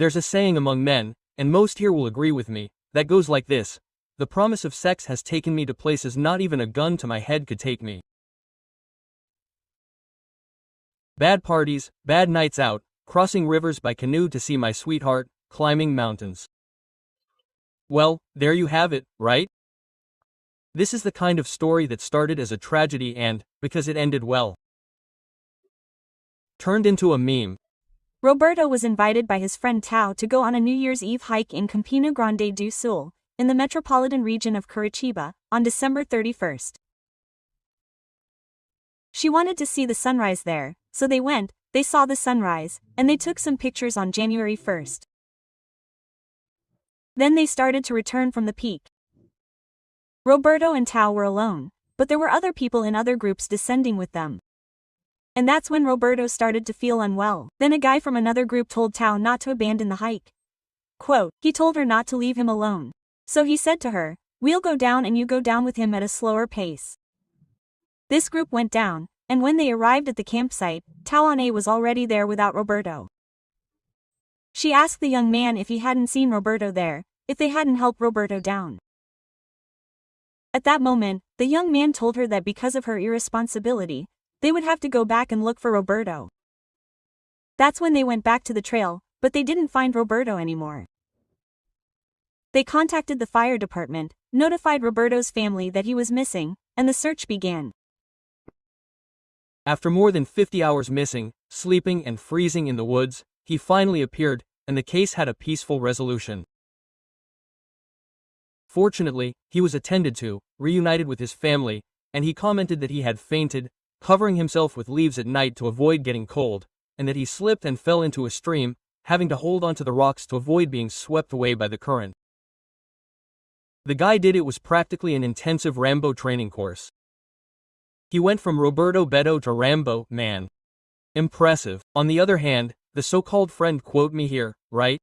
There's a saying among men, and most here will agree with me, that goes like this: the promise of sex has taken me to places not even a gun to my head could take me. Bad parties, bad nights out, crossing rivers by canoe to see my sweetheart, climbing mountains. Well, there you have it, right? This is the kind of story that started as a tragedy and, because it ended well, turned into a meme. Roberto was invited by his friend Tao to go on a New Year's Eve hike in Campina Grande do Sul, in the metropolitan region of Curitiba, on December 31st. She wanted to see the sunrise there, so they went, they saw the sunrise, and they took some pictures on January 1st. Then they started to return from the peak. Roberto and Tao were alone, but there were other people in other groups descending with them. And that's when Roberto started to feel unwell. Then a guy from another group told Tao not to abandon the hike. Quote, he told her not to leave him alone. So he said to her, "We'll go down and you go down with him at a slower pace." This group went down, and when they arrived at the campsite, Tawane was already there without Roberto. She asked the young man if he hadn't seen Roberto there, if they hadn't helped Roberto down. At that moment, the young man told her that because of her irresponsibility, they would have to go back and look for Roberto. That's when they went back to the trail, but they didn't find Roberto anymore. They contacted the fire department, notified Roberto's family that he was missing, and the search began. After more than 50 hours missing, sleeping and freezing in the woods, he finally appeared, and the case had a peaceful resolution. Fortunately, he was attended to, reunited with his family, and he commented that he had fainted, covering himself with leaves at night to avoid getting cold, and that he slipped and fell into a stream, having to hold onto the rocks to avoid being swept away by the current. The guy did it was practically an intensive Rambo training course. He went from Roberto Beto to Rambo, man. Impressive. On the other hand, the so-called friend, quote me here, right?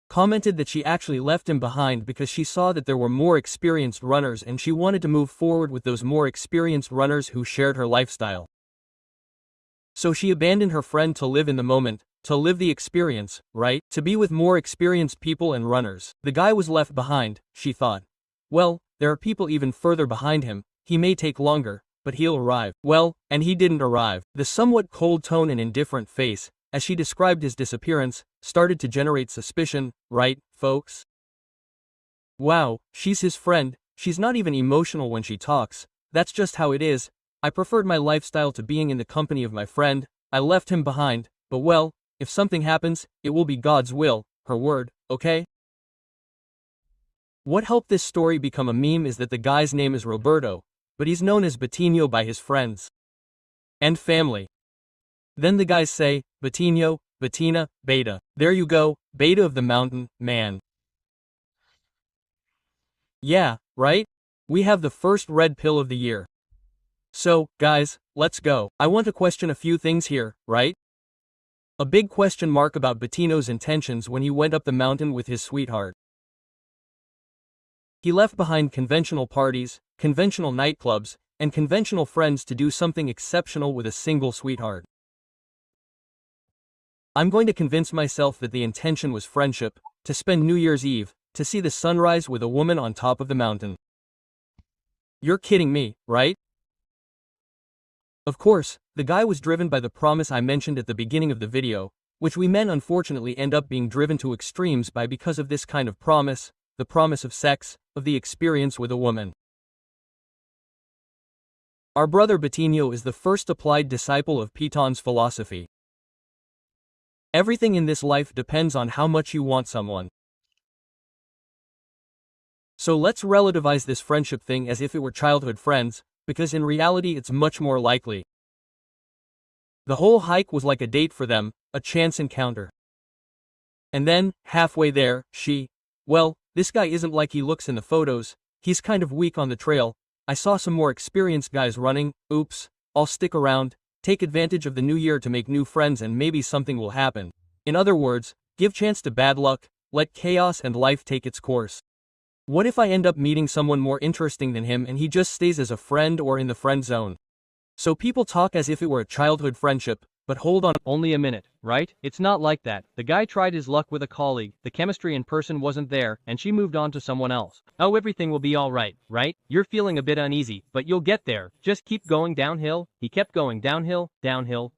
Commented that she actually left him behind because she saw that there were more experienced runners and she wanted to move forward with those more experienced runners who shared her lifestyle. So she abandoned her friend to live in the moment, to live the experience, right? To be with more experienced people and runners. The guy was left behind, she thought. Well, there are people even further behind him, he may take longer, but he'll arrive. Well, and he didn't arrive. The somewhat cold tone and indifferent face, as she described his disappearance, started to generate suspicion, right, folks? Wow, she's his friend, she's not even emotional when she talks, that's just how it is. I preferred my lifestyle to being in the company of my friend, I left him behind, but well, if something happens, it will be God's will, her word, okay? What helped this story become a meme is that the guy's name is Roberto, but he's known as Betinho by his friends and family. Then the guys say, Betinho, Betina, Beta. There you go, Beta of the mountain, man. Yeah, right? We have the first red pill of the year. So, guys, let's go. I want to question a few things here, right? A big question mark about Betinho's intentions when he went up the mountain with his sweetheart. He left behind conventional parties, conventional nightclubs, and conventional friends to do something exceptional with a single sweetheart. I'm going to convince myself that the intention was friendship, to spend New Year's Eve, to see the sunrise with a woman on top of the mountain. You're kidding me, right? Of course, the guy was driven by the promise I mentioned at the beginning of the video, which we men unfortunately end up being driven to extremes by because of this kind of promise, the promise of sex, of the experience with a woman. Our brother Betinho is the first applied disciple of Piton's philosophy. Everything in this life depends on how much you want someone. So let's relativize this friendship thing as if it were childhood friends, because in reality it's much more likely. The whole hike was like a date for them, a chance encounter. And then, halfway there, well, this guy isn't like he looks in the photos, he's kind of weak on the trail. I saw some more experienced guys running, oops, I'll stick around, take advantage of the new year to make new friends and maybe something will happen. In other words, give chance to bad luck, let chaos and life take its course. What if I end up meeting someone more interesting than him and he just stays as a friend or in the friend zone? So people talk as if it were a childhood friendship, But hold on only a minute, right? It's not like that. The guy tried his luck with a colleague, the chemistry in person wasn't there, and she moved on to someone else. Oh, everything will be alright, right? You're feeling a bit uneasy, but you'll get there. Just keep going downhill. He kept going downhill,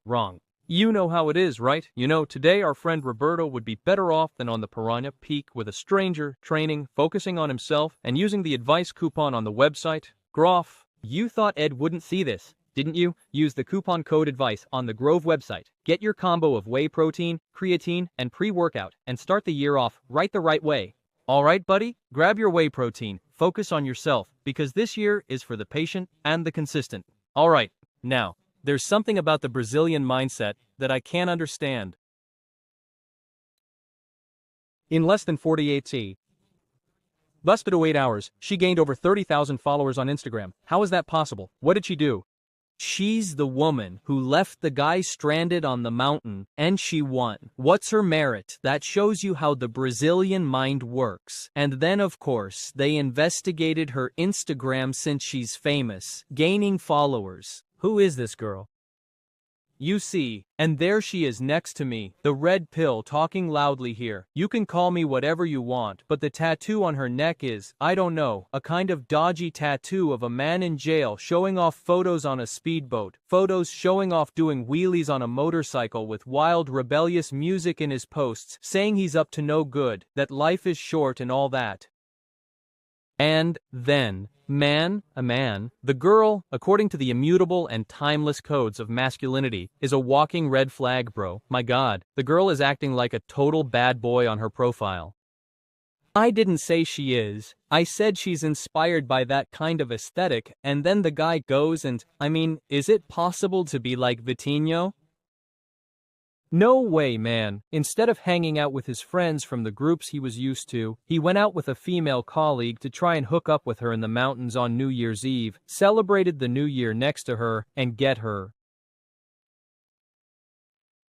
wrong. You know how it is, right? You know, today our friend Roberto would be better off than on the Piranha Peak with a stranger, training, focusing on himself, and using the advice coupon on the website. Groff, you thought Ed wouldn't see this, didn't you? Use the coupon code advice on the Grove website. Get your combo of whey protein, creatine, and pre-workout, and start the year off right the right way. Alright, buddy? Grab your whey protein, focus on yourself, because this year is for the patient and the consistent. Alright, now, there's something about the Brazilian mindset that I can't understand. In less than 48 less than 8 hours, she gained over 30,000 followers on Instagram. How is that possible? What did she do? She's the woman who left the guy stranded on the mountain, and she won. What's her merit? That shows you how the Brazilian mind works. And then, of course, they investigated her Instagram since she's famous, gaining followers. Who is this girl? You see, and there she is next to me, the red pill talking loudly here. You can call me whatever you want, but the tattoo on her neck is, I don't know, a kind of dodgy tattoo of a man in jail showing off photos on a speedboat, photos showing off doing wheelies on a motorcycle with wild rebellious music in his posts, saying he's up to no good, that life is short and all that. And then, a man, the girl, according to the immutable and timeless codes of masculinity, is a walking red flag, bro. My god, the girl is acting like a total bad boy on her profile. I didn't say she is, I said she's inspired by that kind of aesthetic, and then the guy goes and, I mean, is it possible to be like Vitinho? No way, man. Instead of hanging out with his friends from the groups he was used to, he went out with a female colleague to try and hook up with her in the mountains on New Year's Eve, celebrated the new year next to her, and get her.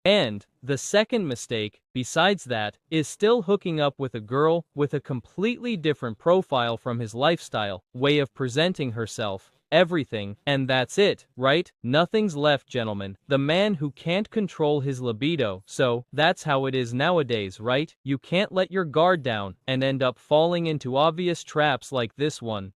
And the second mistake, besides that, is still hooking up with a girl with a completely different profile from his lifestyle, way of presenting herself. Everything, and that's it, right? Nothing's left, gentlemen. The man who can't control his libido, so that's how it is nowadays, right? You can't let your guard down and end up falling into obvious traps like this one.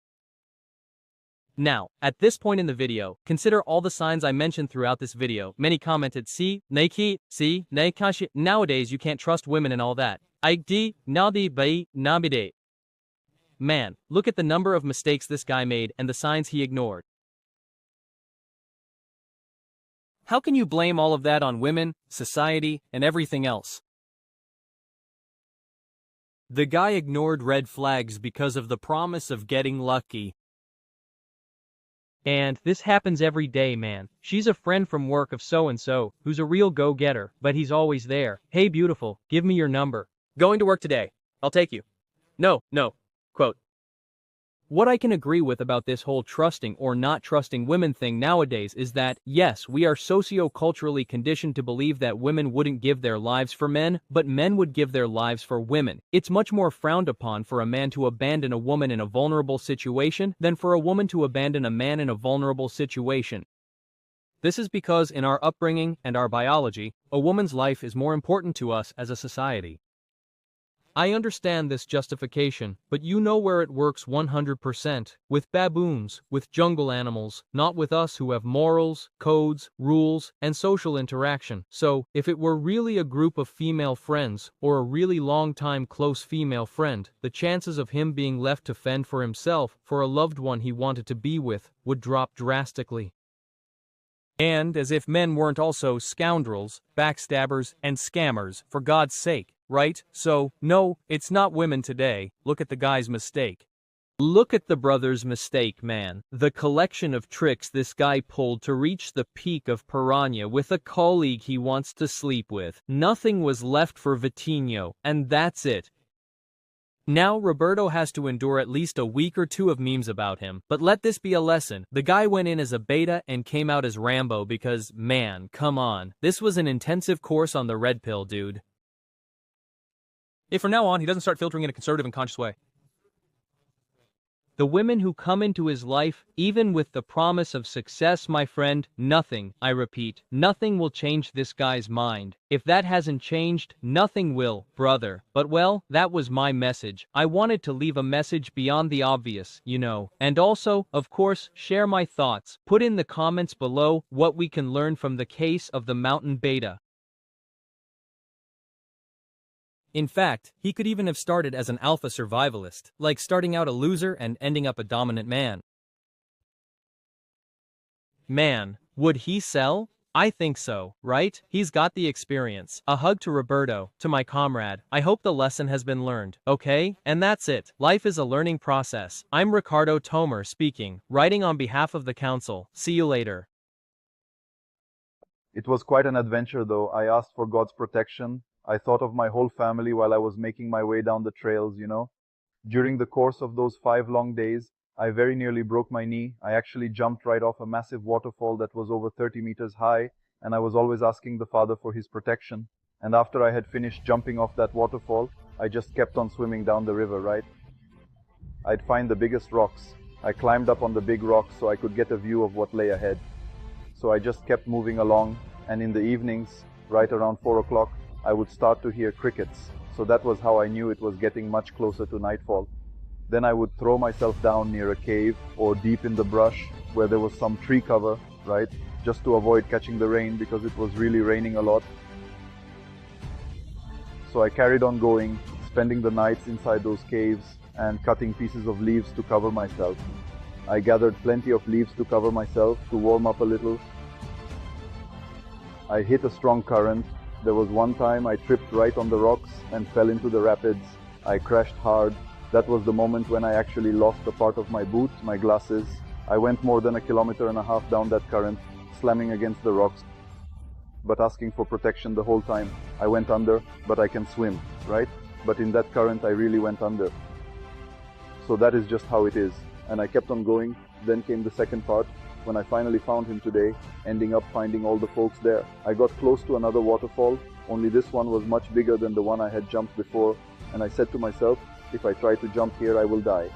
Now, at this point in the video, consider all the signs I mentioned throughout this video. Many commented, see, Nike, see, Nakashi. Nowadays you can't trust women and all that. Id, Nadi, Bai, Nabide. Man, look at the number of mistakes this guy made and the signs he ignored. How can you blame all of that on women, society, and everything else? The guy ignored red flags because of the promise of getting lucky. And this happens every day, man. She's a friend from work of so-and-so, who's a real go-getter, but he's always there. Hey beautiful, give me your number. Going to work today. I'll take you. No. Quote. What I can agree with about this whole trusting or not trusting women thing nowadays is that, yes, we are socio-culturally conditioned to believe that women wouldn't give their lives for men, but men would give their lives for women. It's much more frowned upon for a man to abandon a woman in a vulnerable situation than for a woman to abandon a man in a vulnerable situation. This is because in our upbringing and our biology, a woman's life is more important to us as a society. I understand this justification, but you know where it works 100%, with baboons, with jungle animals, not with us who have morals, codes, rules, and social interaction. So, if it were really a group of female friends, or a really long-time close female friend, the chances of him being left to fend for himself, for a loved one he wanted to be with, would drop drastically. And as if men weren't also scoundrels, backstabbers, and scammers, for God's sake. Right? So, no, it's not women today. Look at the guy's mistake. Look at the brother's mistake, man. The collection of tricks this guy pulled to reach the peak of Piranha with a colleague he wants to sleep with. Nothing was left for Vitinho, and that's it. Now Roberto has to endure at least a week or two of memes about him, but let this be a lesson. The guy went in as a beta and came out as Rambo because, man, come on. This was an intensive course on the red pill, dude. If from now on he doesn't start filtering in a conservative and conscious way. The women who come into his life, even with the promise of success, my friend, nothing, I repeat, nothing will change this guy's mind. If that hasn't changed, nothing will, brother. But well, that was my message. I wanted to leave a message beyond the obvious, you know. And also, of course, share my thoughts. Put in the comments below what we can learn from the case of the mountain beta. In fact, he could even have started as an alpha survivalist, like starting out a loser and ending up a dominant man. Man, would he sell? I think so, right? He's got the experience. A hug to Roberto, to my comrade. I hope the lesson has been learned, okay? And that's it. Life is a learning process. I'm Ricardo Tomer speaking, writing on behalf of the council. See you later. It was quite an adventure though. I asked for God's protection. I thought of my whole family while I was making my way down the trails, you know. During the course of those 5 long days, I very nearly broke my knee. I actually jumped right off a massive waterfall that was over 30 meters high, and I was always asking the Father for his protection. And after I had finished jumping off that waterfall, I just kept on swimming down the river, right? I'd find the biggest rocks. I climbed up on the big rocks so I could get a view of what lay ahead. So I just kept moving along, and in the evenings, right around 4 o'clock, I would start to hear crickets. So that was how I knew it was getting much closer to nightfall. Then I would throw myself down near a cave or deep in the brush where there was some tree cover, right? Just to avoid catching the rain because it was really raining a lot. So I carried on going, spending the nights inside those caves and cutting pieces of leaves to cover myself. I gathered plenty of leaves to cover myself to warm up a little. I hit a strong current. There was one time I tripped right on the rocks and fell into the rapids. I crashed hard. That was the moment when I actually lost a part of my boot, my glasses. I went more than 1.5 kilometers down that current, slamming against the rocks, but asking for protection the whole time. I went under, but I can swim, right? But in that current, I really went under. So that is just how it is. And I kept on going. Then came the second part, when I finally found him today, ending up finding all the folks there. I got close to another waterfall, only this one was much bigger than the one I had jumped before, and I said to myself, if I try to jump here, I will die.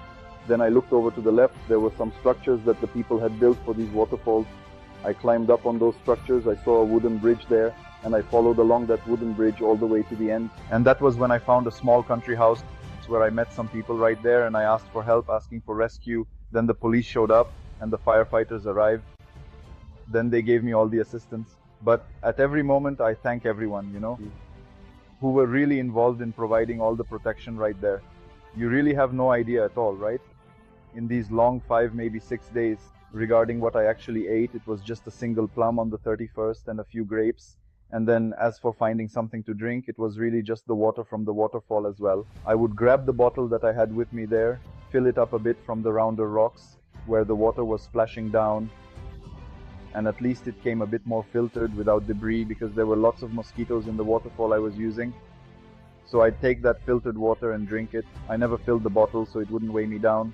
Then I looked over to the left. There were some structures that the people had built for these waterfalls. I climbed up on those structures. I saw a wooden bridge there, and I followed along that wooden bridge all the way to the end. And that was when I found a small country house where I met some people right there, and I asked for help, asking for rescue. Then the police showed up and the firefighters arrived. Then they gave me all the assistance. But at every moment, I thank everyone, you know, who were really involved in providing all the protection right there. You really have no idea at all, right? In these long 5, maybe 6 days, regarding what I actually ate, it was just a single plum on the 31st and a few grapes. And then as for finding something to drink, it was really just the water from the waterfall as well. I would grab the bottle that I had with me there, fill it up a bit from the rounder rocks where the water was splashing down, and at least it came a bit more filtered without debris because there were lots of mosquitoes in the waterfall I was using. So I'd take that filtered water and drink it. I never filled the bottle so it wouldn't weigh me down.